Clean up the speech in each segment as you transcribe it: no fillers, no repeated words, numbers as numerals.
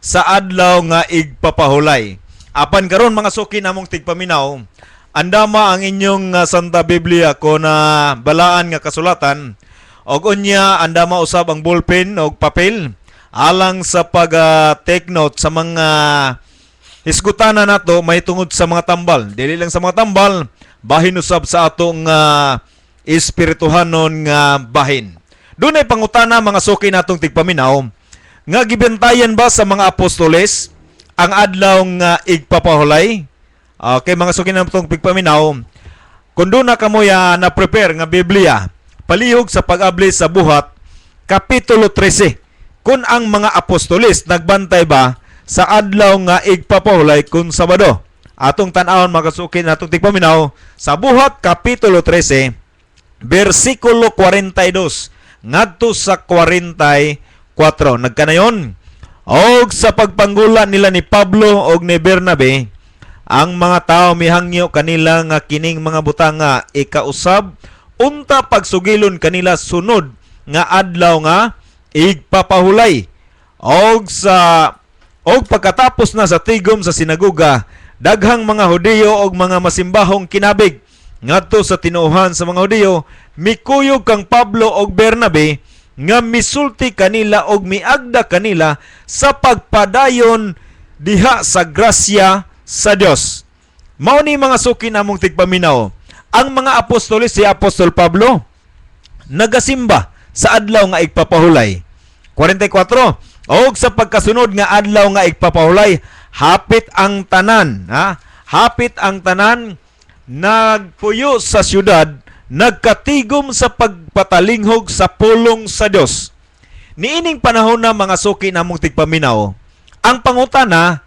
sa adlaw nga igpapahulay. Apan karon mga suki namong tigpaminaw, andama ang inyong Santa Biblia ko na balaan nga kasulatan og unya andama usab ang ballpen og papel alang sa pag take note sa mga hisgutana nato may tungod sa mga tambal. Dili lang sa mga tambal, bahin usab sa atong espirituhanon nga bahin. Dunay pangutana mga suki natong tigpaminaw nga gibantayan ba sa mga apostoles ang adlaw nga igpapahulay? Okay, mga suki natong tigpaminaw, kung doon na kamoya na prepare nga Biblia, palihog sa pag-abli sa buhat, Kapitulo 13, kung ang mga apostoles nagbantay ba sa adlaw nga igpapahulay kung Sabado. Atong tan-awon mga suki natong tigpaminaw sa buhat, Kapitulo 13, versikulo 42 ngadto sa 44. Nagkanayon, og sa pagpanggula nila ni Pablo og ni Bernabe, ang mga tao mihangyo kanila nga kining mga butanga ikausab unta pagsugilon kanila sunod nga adlaw nga igpapahulay. Og pagkatapos na sa tigom sa sinagoga, daghang mga Hudiyo og mga masimbahong kinabig ngadto sa tinuohan sa mga Hudiyo, mikuyog kang Pablo og Bernabe nga misulti kanila og miagda kanila sa pagpadayon diha sa grasya sa Dios. Mao ni mga suki namong tigpaminaw, ang mga apostoles si Apostol Pablo nagasimba sa adlaw nga igpapahulay. 44, og sa pagkasunod nga adlaw nga igpapahulay, hapit ang tanan, hapit ang tanan nagpuyo sa syudad, nagkatigom sa pagpatalinghog sa pulong sa Dios. Niining panahon na mga suki namong tigpaminaw, ang pangutana,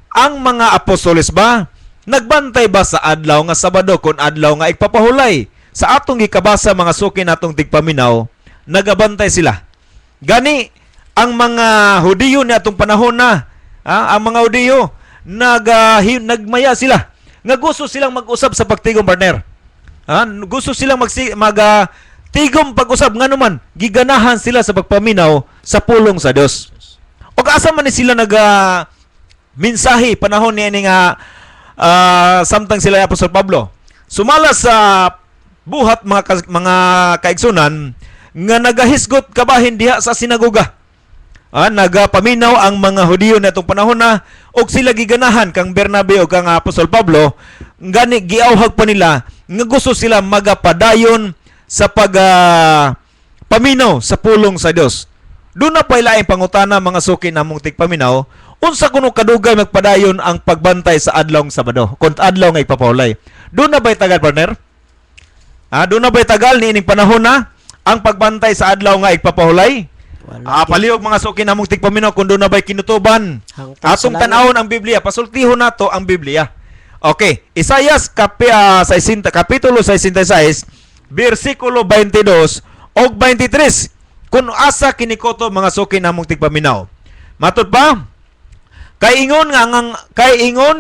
ang mga apostoles ba nagbantay ba sa adlaw nga Sabado kun adlaw nga igpapahulay? Sa atong gikabasa mga suki natong tigpaminaw, nagabantay sila. Gani ang mga Hudiyo ni atong panahon na, ang mga Hudiyo nagmaya sila. Nga gusto silang mag-usab sa pagtigom, partner. Gusto silang tigom pag-usab nga naman giganahan sila sa pagpaminaw sa pulong sa Dios. O asa man ni sila mensahe panahon ni nga samtang sila Apostol Pablo. Sumala sa buhat mga kaigsunan nga nagahisgot kabahin diha sa sinagoga. Nagapaminaw ang mga Hudiyo na itong panahon na og sila giganahan kang Bernabe o kang Apostol Pablo, gani giawhag pa nila nga gusto sila magapadayon sa paminaw sa pulong sa Dios. Doon na pa ilaing pangutana mga suki namong tigpaminaw, unsa kuno kadugay magpadayon ang pagbantay sa adlawng Sabado kun adlaw nga ipapahulay. Doon na ba'y tagal, partner? Doon na ba'y tagal niining panahon na ang pagbantay sa adlaw nga ipapahulay? Palihog mga suki namong tigpaminaw kung doon na ba'y kinutuban. Atong tanawon ang Biblia, pasultihon nato ang Biblia. Okay, Isaias Kapitulo 66, versikulo 22 og 23. Kung asa kinikoto mga suki namong tigpaminaw. Matod pa, kay ingon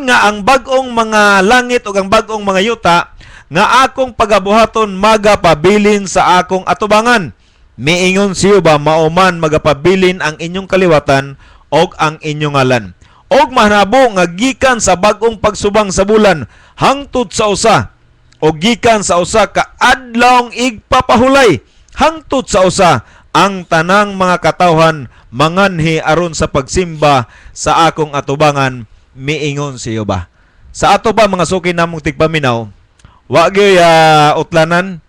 nga ang bag-ong mga langit ug ang bag-ong mga yuta nga akong pagabuhaton magapabilin sa akong atubangan. Miingon siyo ba mauman magapabilin ang inyong kaliwatan og ang inyong ngalan. Og mahanabo nga gikan sa bag-ong pagsubang sa bulan hangtod sa usa o gikan sa usa ka adlawng igpapahulay hangtod sa usa ang tanang mga katawhan manganhi aron sa pagsimba sa akong atubangan. Miingon siyo ba. Sa ato ba mga suki namong tigpaminaw, wa gyud utlanan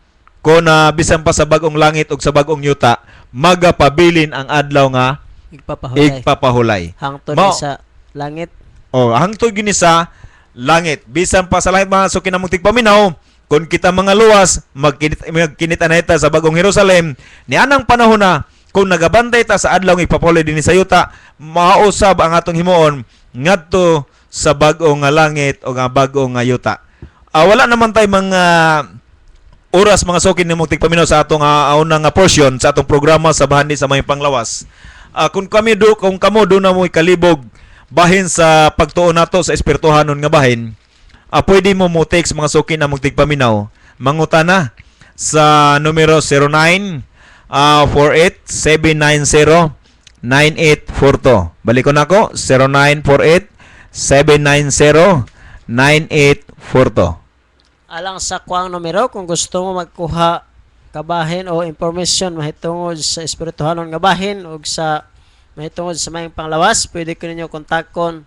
kung bisan pa sa bag-ong langit ug sa bag-ong yuta magapabilin ang adlaw nga igpapahulay. Hangtod sa langit. Hangtod gini sa langit. Bisan pa sa langit mga suki namong tigpaminaw, kung kita mga luwas, magkinit anayta sa bagong Jerusalem, ni anang panahon na, kung nagabantay ta sa adlaw ng ipapahulay din sa yuta, mausab ang atong himuon ngadto sa bagong langit o nga bagong yuta. Wala naman tay mga oras mga suki nimong tigpaminaw sa atong unang portion sa atong programa sa bahani sa mga panglawas. Kung kamo do na mo ikalibog bahin sa pagtuon nato sa espirituhanon nga bahin, pwede mo text mga suki na magtigpaminaw. Mangutana sa numero 09 48 790 9842. Balik ko na ako, 0948-790-9842. Alang sa kuang numero, kung gusto mo magkuha kabahin o information mahitungod sa espirituhanon nga bahin o sa mahitungod sa mayang panglawas, pwede ko ninyo kontakon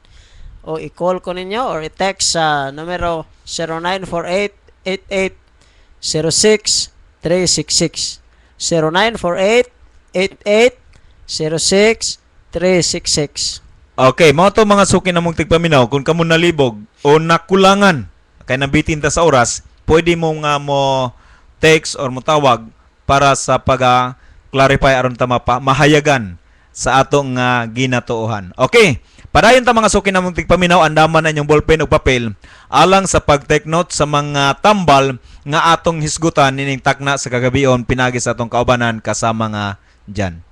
o i-call ko ninyo or i-text sa numero 0948-8806-366. 0948-8806-366. Okay, mo to mga suki na mong tigpaminaw, kung kamo nalibog o nakulangan kay nabitin ta sa oras, pwede mo nga mo text or mo tawag para sa pag-clarify aron ta mahayagan sa atong ginatuohan. Okay, padayon ta mga suki na mong tigpaminaw, andaman na inyong ballpen o papel alang sa pag-take note sa mga tambal nga atong hisgutan nining takna sa kagabion pinagi sa atong kaubanan kasama nga dyan.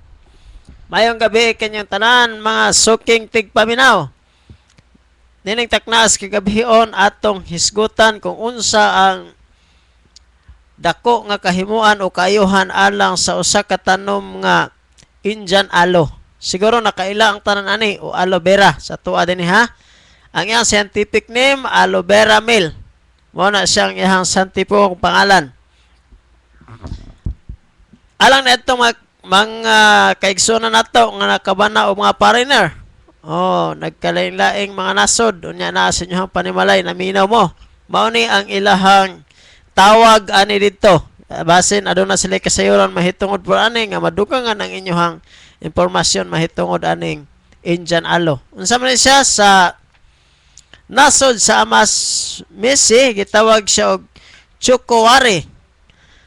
Mayong gabi kanyang tanan mga suking tigpaminaw. Nining taknas kagabion atong hisgutan kung unsa ang dako nga kahimuan o kaayuhan alang sa usa ka tanom nga Indian aloe. Siguro nakaila ang tanan ani o aloe vera sa tuwa dinhi ha. Ang iyang scientific name aloe vera mil. Mao na siyang iyang scientific pangalan. Alang na itong mga kaigsunan nato nga nakabana o mga foreigner. Oh, nagkalain-laing mga nasod. Unya na sa inyong panimalay, naminaw mo. Mao ni ang ilahang tawag ani dito. Basin aduna sila kasayuran mahitungod por ani nga madugangan ang inyong impormasyon mahitungod aning Indian aloe. Unsa man siya sa nasod sa Amas Misi, gitawag siya og chukowari.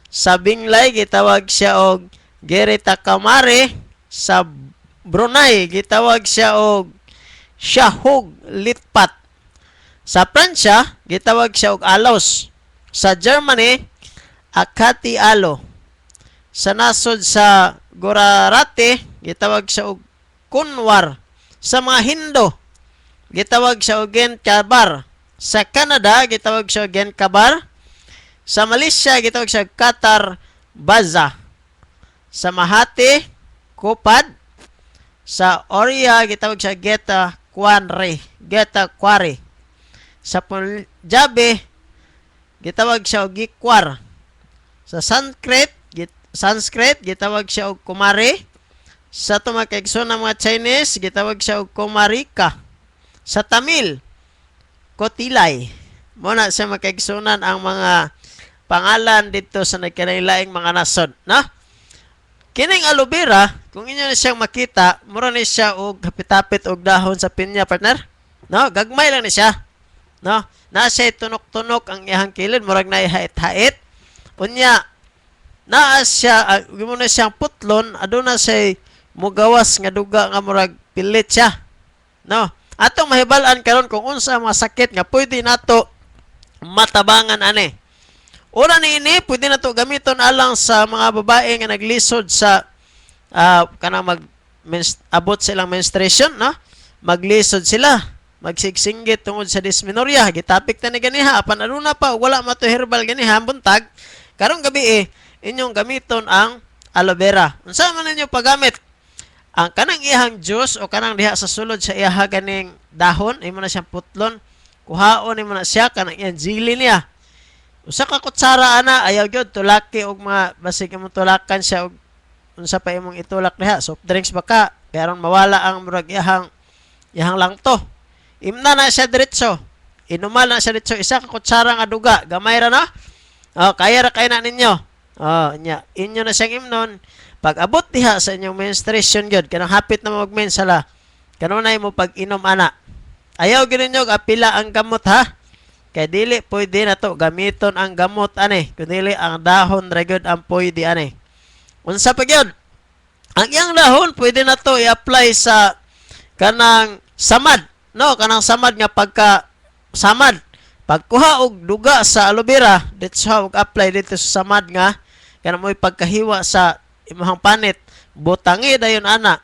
Sa Binglay, gitawag siya og Geritakamare. Sa Brunei, gitawag siya og Shahog Litpat. Sa Pransya, gitawag siya og Alos. Sa Germany, Akati Alo. Sa nasod sa Gujarati, gitawag siya og Kunwar. Sa mga Hindo, gitawag siya og Genkabar. Sa Canada, gitawag siya og Genkabar. Sa Malaysia, gitawag siya og Qatar Baza. Sa Mahati, Kupad. Sa Oria, gitawag siya Geta Quanre. Geta Quare. Sa Punjabi, gitawag siya og Gikwar. Sa Sanskrit, gitawag siya og Kumari. Sa tumakigso ng mga Chinese, gitawag siya og Kumarika. Sa Tamil, Kotilay. Muna siya makaigsunan ang mga pangalan dito sa nagkanailaing mga nasod. No? Kining aloe vera, kung inyo na siyang makita, mura ni siya og hapit-hapit og dahon sa pinya, partner. No, gagmay lang ni siya. No, na siya tunok-tunok ang iyang kilid, murag na ihait-hait. Unya, naa siya, gimo siyang putlon, aduna siya mugawas nga duga nga murag pilit siya. No, atong mahibal-an karon kung unsa mga sakit nga pwede nato matabangan ani. Una ni ini, pwede na to gamiton alang sa mga babae nga naglisod sa kanang abot silang menstruation, no? Maglisod sila, magsigsinggit tungod sa dysmenorrhea, gitapik ta ni ganiha, apan aduna pa wala mato herbal ganiha buntag. Karong gabi inyong gamiton ang aloe vera. Unsa man ninyo paggamit? Ang kanang iyang juice o kanang diha sa sulod sa iyaha ganing dahon, imo na siyang putlon, kuhaon imo na siya kanang iyang zili niya. Usa ka kutsara ana ayaw gyud tulaki og mga basig imong tulakan siya og unsa pa imong itulak diha soft drinks baka karon mawala ang murag iyang langto. Imna na siya diretso. Inumal na siya diretso isa ka kutsara nga duga, gamay ra na. Oh, kaya ra kay na ninyo. Oh, nya inyo na siyang imnon pag abot diha sa inyong menstruation gyud kanang hapit na magmensala. Kanunay mo pag inom ana. Ayaw gyud ninyo apila ang gamot ha. Kaya dili pwede na to gamiton ang gamot ani, kundi ang dahon ra gyud ang pwede ani. Unsa pa gyud? Ang iyang dahon pwede na to i-apply sa kanang samad, no? Kanang samad nga pagka samad. Pagkuha og duga sa aloe vera, dito og apply dito sa samad nga kanang mo'y pagkahiwa sa imong panit, butangi dayon ana.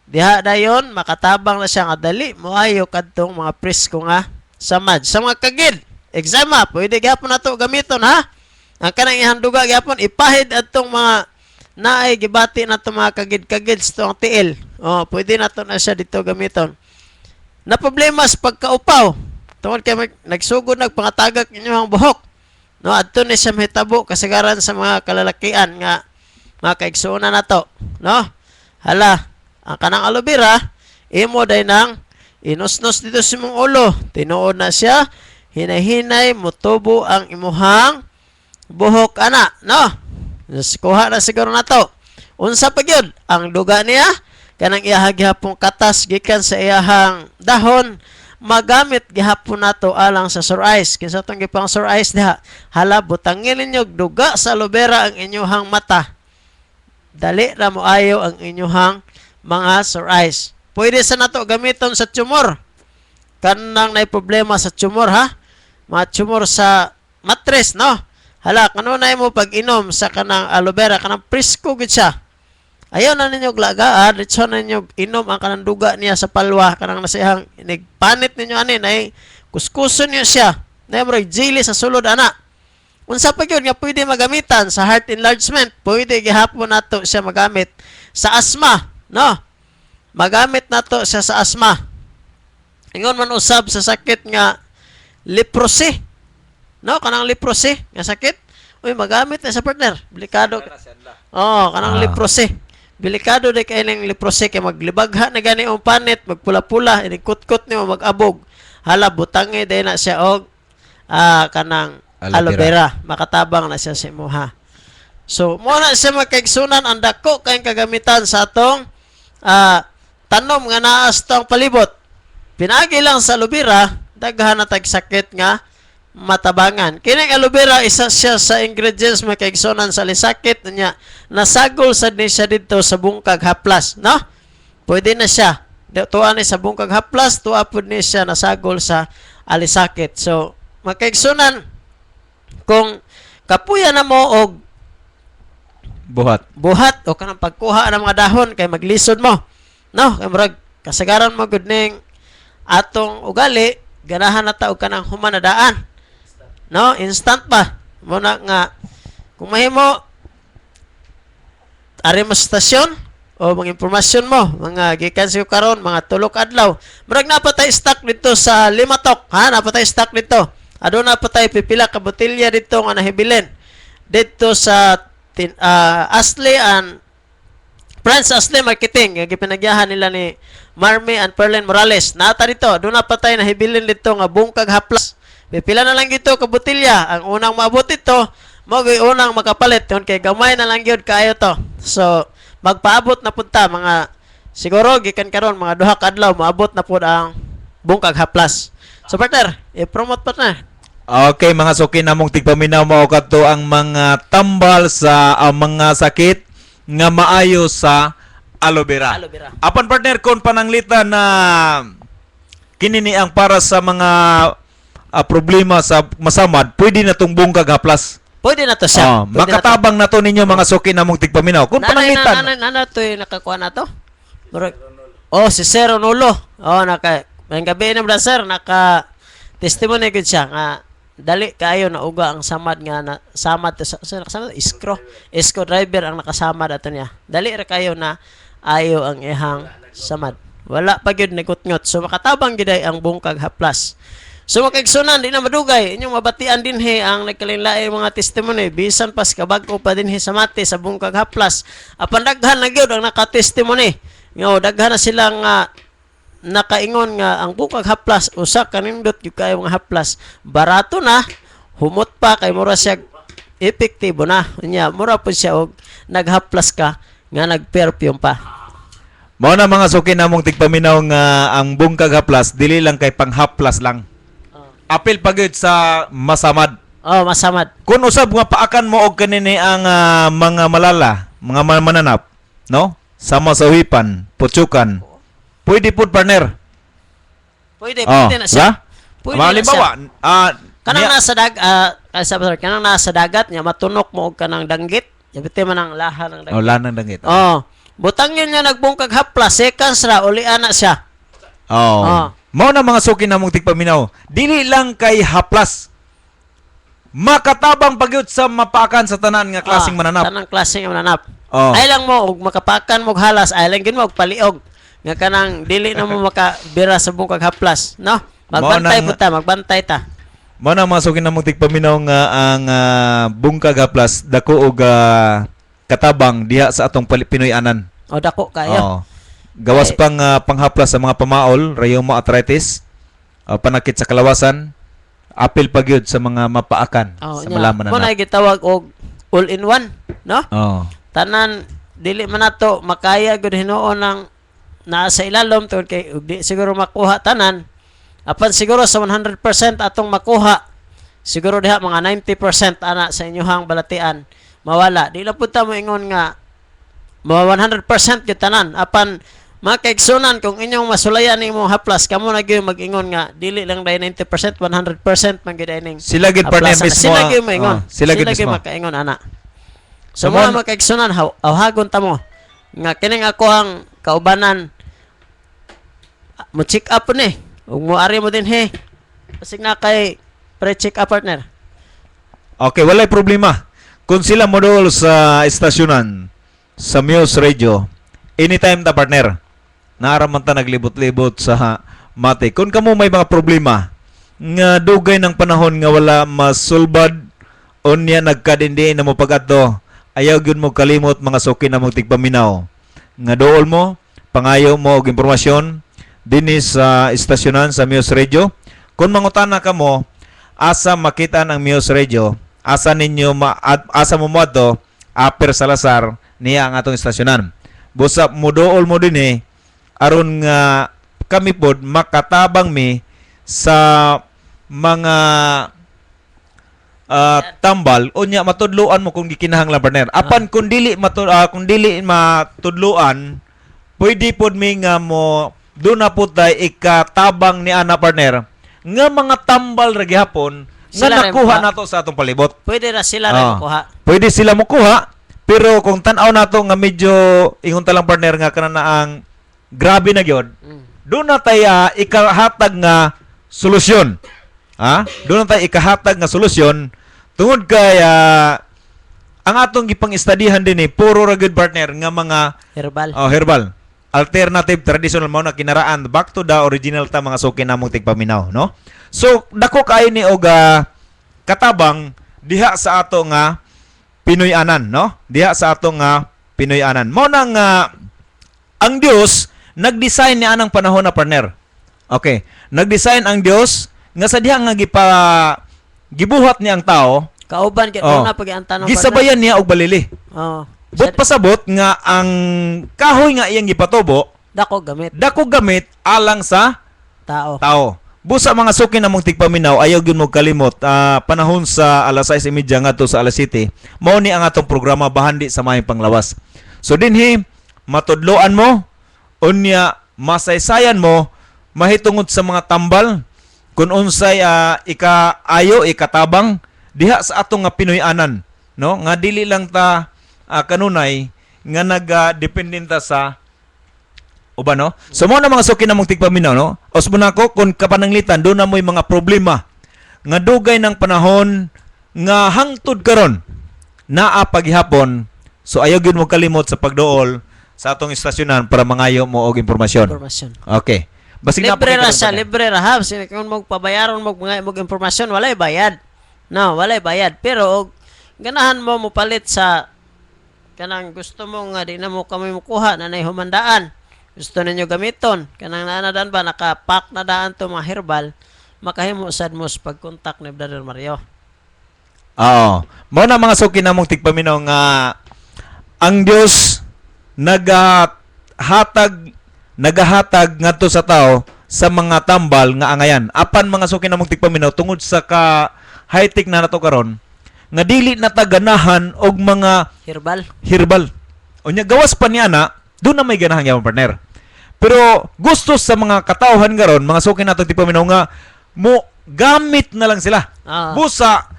Diha dayon makatabang na siya nga dali moayo kadtong mga presko nga samad. Sa mga kagid, eksama, pwede gyapon nato gamiton ha. Ang kanang ihang duga gyapon ipahid adtong mga na ay gibati na ito mga kagid-kagid sa itong tiil. Oh, pwede na ito na siya dito gamiton. Na problema sa pagkaupaw. Tungod kay nagsugod nagpangatagak inyong buhok. No, adto ni siya mahitabo kasagaran sa mga kalalakian nga mga kaigsuonan nato, no? Hala, ang kanang aloe vera imo day nang inusnos dito sa imong ulo. Tinuod na siya, hinay-hinay mutubo ang imuhang buhok ana, no? Kuha na siguro nato. Unsa pa gyud ang duga niya kanang iyahang gihapong katas gikan sa iyahang dahon magamit gihapon nato alang sa sore eyes. Kinsa tong gipang sore eyes diha? Hala, butangin ninyo duga sa aloe vera ang inyong mata. Dali ra mo ayo ang inyong mga sore eyes. Pwede sa nato gamiton sa tumor. Kanang nay problema sa tumor ha? Mga tumor sa mattress, no? Hala, kanunay mo pag-inom sa kanang aloe vera, kanang presko gid siya. Ayaw na ninyo glagaan, ritso na ninyo inom ang kanang duga niya sa palwa, kanang nasihang nigpanit ninyo ani, nay kuskuson niyo siya. Nay mo jelly sa sulod ana. Unsa pa gyud nga pwede magamitan sa heart enlargement, pwede gihapon nato siya magamit sa asthma, no? Magamit nato siya sa asthma. Ingon man usab sa sakit nga leprosy. No, kanang leprosy nga sakit. Uy, magamit na sa partner. Delikado. Oh, kanang leprosy. Delikado de kay ning leprosy kay maglibagha na gani ang panit, magpula-pula, inikut-kut nimo mag-abog. Hala, butangi day na siya og kanang aloe vera. Makatabang na siya sa imuha. So, mo na siya magkaigsunan ang dako kay kagamitan sa atong tanom nga naa sa tong palibot. Pinagi lang sa aloe vera, daghan na tag sakit nga matabangan. Kining aloe vera isa siya sa ingredients makaigsunan sa lisakit niya. Nasagol sad ni siya dito sa bungkag haplas, no? Pwede na siya. Tuwa ni sa bungkag haplas, tuwa pud ni siya nasagol sa alisakit. So, makaigsunan kung kapuya na mo og buhat o kanang pagkuha ng mga dahon kay maglisod mo. No, kay murag kasagaran mo gud ning atong ugali, ganahan na ta og kanang human na daan. No, instant pa. Muna nga kung mahimo ari mo stasyon o mga impormasyon mo, mga gikan sa karon, mga tulok adlaw. Murag napatay stock dito sa Limatok, ha? Napatay stock dito. Aduna napatay pipila ka botelya dito nga nahibilin. Dito sa Ashley and Friends Ashley Marketing, yung gipinagyahan nila ni Marmy and Perlin Morales. Nata dito, doon napatay na hibilin dito nga bungkag haplas. Pipila na lang dito ka botelya. Ang unang maabot ito, unang makapalit. Yun kay gamay na lang yun kayo to. So, magpaabot na punta mga siguro gikan karon mga duha ka adlaw maabot na pud ang bungkag haplas. So partner, i-promote partner. Okay, mga suki namong tigpaminaw mo kadto ang mga tambal sa mga sakit nga maayo sa aloe vera. Aloe vera. Apan partner kon pananglitan na kini ni ang para sa mga problema sa masamad, pwede na tong bungkag haplas. Pwede na to siya. Pwede makatabang na to ninyo mga suki namong tigpaminaw. Kung pananglitan. Nana to yung nakakuha na to? Oh, si Sir Onulo. Oh, may gabi na ba sir, testimony gud siya nga dali kayo na uga ang samad nga na samad to sa nakasamad iskro driver ang nakasamad ato niya. Dali ra kayo na ayo ang ihang samad. Wala pa gyud nagutngot. So makatabang gid ang bungkag haplas. So makaigsunan di na madugay inyong mabatian dinhi ang nagkalinlaing mga testimony bisan pas kabag-o pa dinhi sa mati sa bungkag haplas. Apan daghan na gyud ang naka-testimony. Nga daghan na silang nakaingon nga ang bungkag haplas usa kanindot gyud kayo mga haplas. Barato na, humot pa kay mura siya epektibo na. Nya mura po siya og naghaplas ka nga nagperfume pa. Mao na mga suki namong tigpaminaw nga ang bungkag haplas dili lang kay panghaplas lang. Apil pagid sa masamad. Oh, masamad. Kung usab nga paakan mo og kanini ang mga malala, mga mananap, no? Sama sa wipan, putsukan. Pwede pud partner. Pwede na siya. Pwede na siya. Kanang nasa dagat nya matunok mo og kanang danggit. Yabite man ang laha ng danggit. Oh, laha ng danggit. Oh. Butangin niya nagbungkag haplas, seconds ra ulian na siya. Oh. Mao na mga suki namong tigpaminaw. Dili lang kay haplas. Makatabang pagyud sa mapaakan sa tanan nga klaseng mananap. Tanang klaseng mananap. Oh. Ay lang mo og makapakan mo og halas, ay lang gyud mo og paliog. Nga kanang dili na mo makabira sa bungkag haplas, no? Magbantay Mao nang- po ta, magbantay ta. Mao na masukin na mong tigpaminaw nga ang bungkag haplas dako og katabang diha sa atong Pinoy anan. O dako kayo. Oo. Gawas Ay- pang panghaplas sa mga pamaol, rheuma arthritis, panakit sa kalawasan, apil pa gyud sa mga mapaakan Oh, sa malaman mo na. na gitawag og all-in-one, no? Oo. Tanan dili man nato makaya gud hinuon ng naa sa ilalom tungod kay ug di siguro makuha tanan. Apan siguro sa 100% atong makuha, siguro diha mga 90% ana sa inyohang balatian mawala. Di lang pud ta mo ingon nga mga 100% gyud tanan. Apan makaigsunan kung inyong masulayan nimo haplas kamo na gyud mag-ingon nga dili lang dai 90% 100% man gyud ining Sila gid partner haplasan. mismo. Sila gyud maingon. Sila gid mismo. makaingon ana. So Sa mo mga- makaigsunan awhagon ta mo nga kining ako ang kaubanan mo check up ni ug mo ari mo din he basig na kay pre-check up partner. Okay, walay problema. Kung sila modul sa estasyonan sa Muse Radio, anytime ta partner. Naaraman ta naglibot-libot sa mate. Kung kamo may mga problema nga dugay ng panahon nga wala masulbad unya nagkadindi na mo pag-adto, ayaw gyud mo kalimot mga suki na mong tigpaminaw. Nga dool mo, pangayo mo og impormasyon dinhi sa estasyonan sa Muse Radio. Kung mangutana ka mo, asa makita ng Muse Radio, asa ninyo asa mo moadto, Aper Salazar niya ang atong estasyonan. Busa mo dool mo dinhi aron nga kami pod makatabang mi sa mga tambal unya matudluan mo kung gikinahanglan partner. Apan kung dili matudluan, pwede pod mi nga mo do na pud tay ikatabang ni ana partner nga mga tambal ra gihapon nga Sila rin nakuha ba? nato sa atong palibot. Pwede ra sila rin Ah. kuha. Pwede sila mo kuha, pero kung tan-aw nato nga medyo ingon ta lang partner nga kana na ang grabe na gyud, doon na tayo ikahatag nga solusyon. Ha? Doon na tayo ikahatag nga solusyon tungod kay ang atong gipang-estadihan din puro ra gyud partner nga mga Herbal. herbal. Alternative traditional mao na kinaraan back to the original ta mga suki namong tigpaminaw, no? So dako kaayo ni og katabang diha sa ato nga Pinoy anan, no? Diha sa ato nga Pinoy anan. Mao nang ang Dios nag-design ni anang panahon na partner. Okay, nag-design ang Dios nga sa diha nga gibuhat niya ang tao, Kauban kay Oh. na pag ang tanong gisabayan niya og balili. Oh. But pasabot nga ang kahoy nga iyang gipatubo, Dako gamit dako gamit alang sa tao. tao. Busa mga suki na mong tigpaminaw, ayaw gyud mo kalimot. Panahon sa alas 6:30 ngadto sa alas 7, mao ni ang atong programa bahandi sa maayong panglawas. So dinhi matudloan mo, unya masaysayan mo mahitungod sa mga tambal kung unsay ikaayo ikatabang diha sa atong nga Pinoy anan, no? Nga dili lang ta kanunay nga nagdependenta sa uban, no? So mo na mga suki na mong tigpaminaw, no? Osmo na ko kung kapananglitan do na mo'y mga problema nga dugay ng panahon nga hangtod karon naa paghihapon. So ayaw gyud mo kalimot sa pagduol sa atong estasyonan para mangayo mo og impormasyon. Impormasyon. Okay. Basig na Libre ra pakita siya, rin, libre ra ha. Sino kung mo pabayaron mo mga imong impormasyon, walay bayad. No, walay bayad. Pero og ganahan mo mupalit sa kanang gusto mo nga di na mo kami mukuha na nay humandaan. Gusto ninyo gamiton. Kanang naanadaan ba naka-pack na daan to mga herbal, makahimo sad mo sa pag-contact ni Brother Mario. Oo. Mao na mga suki na mong tigpaminaw nga ang Dios nagahatag ngadto sa tao sa mga tambal nga angayan. Apan mga suki na mong tigpaminaw tungod sa ka high-tech na nato karon nga dili na ta ganahan og mga Herbal. herbal. Unya gawas pa niya na, doon na may ganahan gyapon partner. Pero gusto sa mga katawhan karon, mga suki nato tigpaminaw nga mo gamit na lang sila. Ah. Busa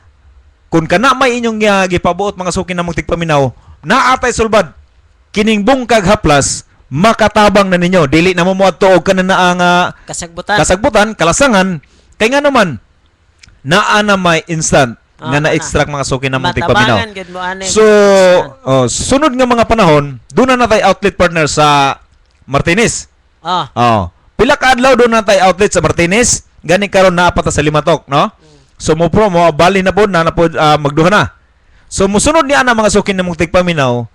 kung kana may inyong gipabuot mga suki na mong tigpaminaw, naatay sulbad kining bungkag haplas makatabang na ninyo, dili na mo moadto og kanana nga Kasagbutan. kasagbutan, kalasangan, kay nga naman naa na may instant nga na-extract mga suki na mong tigpaminaw. Matabangan gid mo ani. So, sunod nga mga panahon, doon na tayo outlet partner sa Martinez. Pila ka adlaw doon na tayo outlet sa Martinez, gani karon naa pa ta sa Limatok, no? So mo bali na po na magduha na. So musunod niya na mga suki na mong tigpaminaw,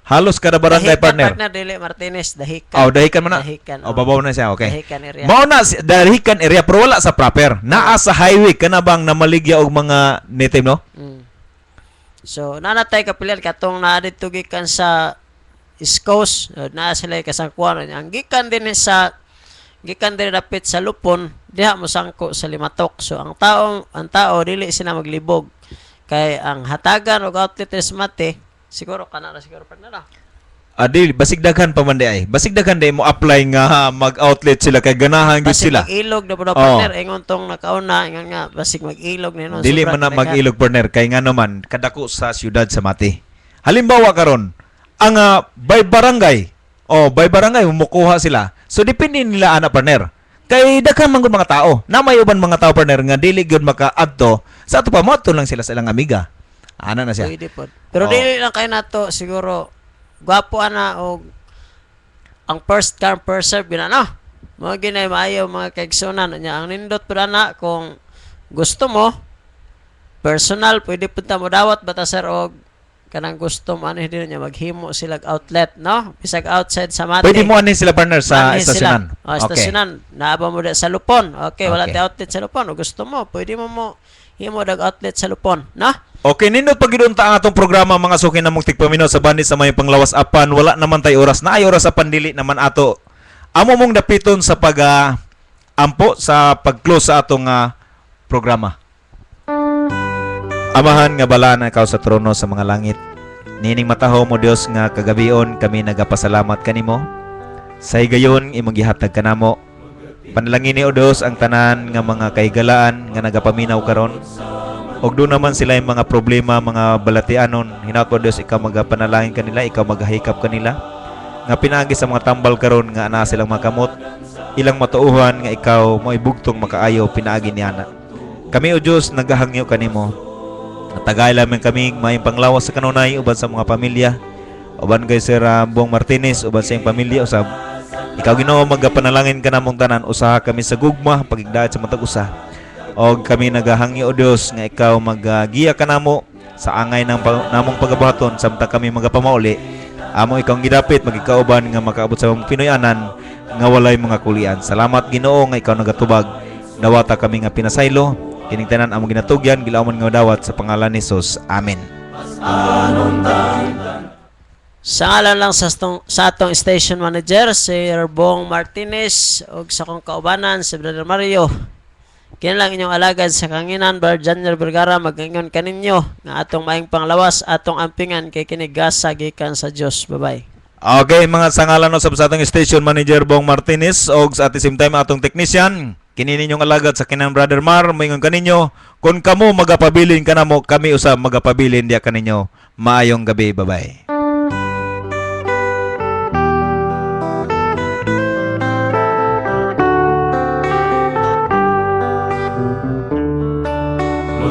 halos kada barangay partner. Dili Martinez, Dahican. Dahican man na. Dahican. Babaw na siya, okay. Dahican area. Mao na Dahican area pero wala sa proper. Naa sa highway kana bang namaligya og mga native, no? So nanatay kapilan katong naa dito gikan sa East Coast, naa sila kasangkuan. Ang gikan din dapit sa Lupon, diha mo sangko sa Limatok. So ang tao dili sila maglibog kay ang hatagan og outlet is mate siguro partner na. Adil, basig daghan pa man di ay. Basig daghan di mo apply nga mag-outlet sila kay ganahan gyud sila. Basig mag-ilog na po partner ingon tong nakauna ingon nga basig mag-ilog ni no. Dili man na mag-ilog partner kay nga naman kadako sa syudad sa Mati. Halimbawa karon ang by barangay mukuha sila. So depende nila ana partner. Kay daghan man gud mga tao. Na may uban mga tao partner nga dili gyud maka-adto sa ato pa moto lang sila sa ilang amiga. Ana na siya. Pwede po. Pero dili lang kay nato siguro gwapo ana og ang first come first serve gina no. Mo ginay maayo mga kaigsunan nya ang nindot pud ana kung gusto mo personal pwede punta mo dawat bata sir og kanang gusto mo ano din niya maghimo sila outlet no bisag outside sa Mati. Pwede mo ani sila partner sa estasyonan. Estasyonan naaba mo sa Lupon. Okay, wala tayo outlet sa Lupon o gusto mo pwede mo himo dag outlet sa Lupon no. Okay, nindot pagidunta ang atong programa mga suki na mong tigpaminaw sa bani sa may panglawas apan wala naman tay oras na ay oras sa pandili naman ato. Amo mong dapiton sa ampo sa pag-close sa atong programa. Amahan nga bala na ikaw sa trono sa mga langit. Nining mataho mo Dios nga kagabion kami nagapasalamat kanimo. Sa higayon imong gihatag kanamo. Panalangin ni o Dios ang tanan nga mga kahigalaan nga nagapaminaw karon. Og doon naman sila yung mga problema, mga balatianon. Hinaut mo Dios ikaw magapanalangin kanila, ikaw magahikap kanila. Nga pinaagi sa mga tambal karon nga ana silang makamot. Ilang matuuhan nga ikaw mo ibugtong makaayo pinaagi niana. Kami o Dios nagahangyo kanimo. Natagay lamang kami mayong panglawas sa kanunay uban sa mga pamilya. Uban kay Sir Bong Martinez uban sa iyong pamilya usab. Ikaw Ginoo magapanalangin ka namong tanan usaha kami sa gugma pagigdaat sa matag usa. Og kami nagahangyo o Dios nga ikaw maggiya kanamo sa angay namong pagabuhaton samtang kami magapamauli. Amo ikaw ang gidapit magikauban nga makaabot sa mga Pinoy-anan nga walay mga kulian. Salamat Ginoo nga ikaw nagatubag. Dawata kami nga pinasaylo. Kining tanan among ginatugyan gilawman nga dawat sa pangalan ni Jesus. Amen. Sa ngalan lang sa atong station manager Sir Bong Martinez ug sa kong kaubanan si Brother Mario. Kinilang inyong alagad sa kanginan Brother Janiel Vergara magangon kaninyo nga atong maayong panglawas atong ampingan kay kini gasa gikan sa Dios. Bye-bye. Okay, mga sangalan no sa atong station manager Bong Martinez og sa at the same time atong technician kini ninyong alagad sa kinang Brother Mar moingon kaninyo kung kamo magapabilin kanamo kami usab magapabilin diya kaninyo. Maayong gabi. Bye-bye.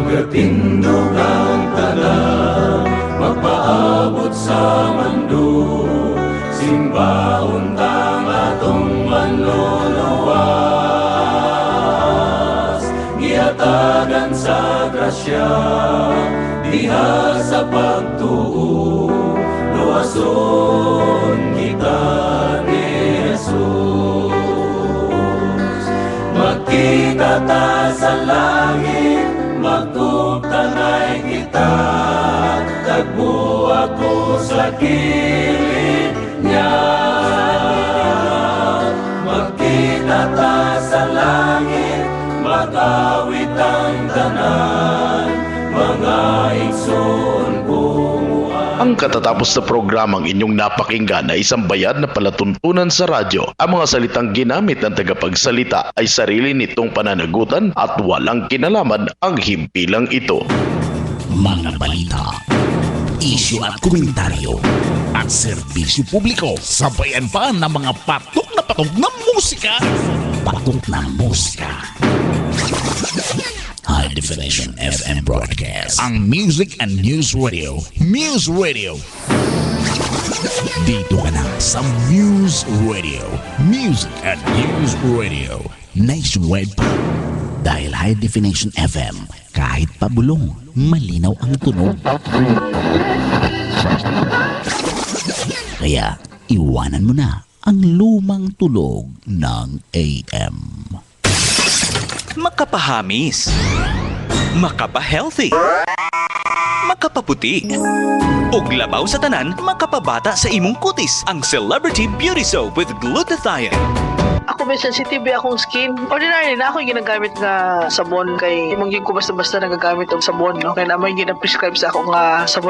Magatindog ang tanan, magpaabot sa mundo, simbaon tang atong manluluwas, giatagan sa grasya, diha sa pagtuo, luwason kita ni Jesus. Magkita ta sa langit, magtugtanay kita, tagbo ako sa kilid niya. Magkita ta sa langit, mag-awit ang tanan, mga igsoon kumuha. Ang katatapos na programang inyong napakinggan ay isang bayad na palatuntunan sa radyo. Ang mga salitang ginamit ng tagapagsalita ay sarili nitong pananagutan at walang kinalaman ang himpilang ito. Mga balita, isyu at komentaryo at serbisyo publiko. Sabayan pa ng mga patok na musika. Patok na musika. Hay High Definition FM broadcast. Ang Music and News Radio. Muse Radio. Dito ka na sa Muse Radio. Music and News Radio. Nationwide pa. Dahil High Definition FM, kahit pabulong, malinaw ang tunog. Kaya, iwanan mo na ang lumang tulog ng AM. Makapahamis, makapahealthy, makapaputi, ug labaw sa tanan, makapabata sa imong kutis. Ang Celebrity Beauty Soap with glutathione. Ako may sensitive akong skin. Ordinary na ako yung ginagamit nga sabon kay imong ko basta-basta nagagamit og sabon, no? Kaya naman yung prescribe sa ako nga sabon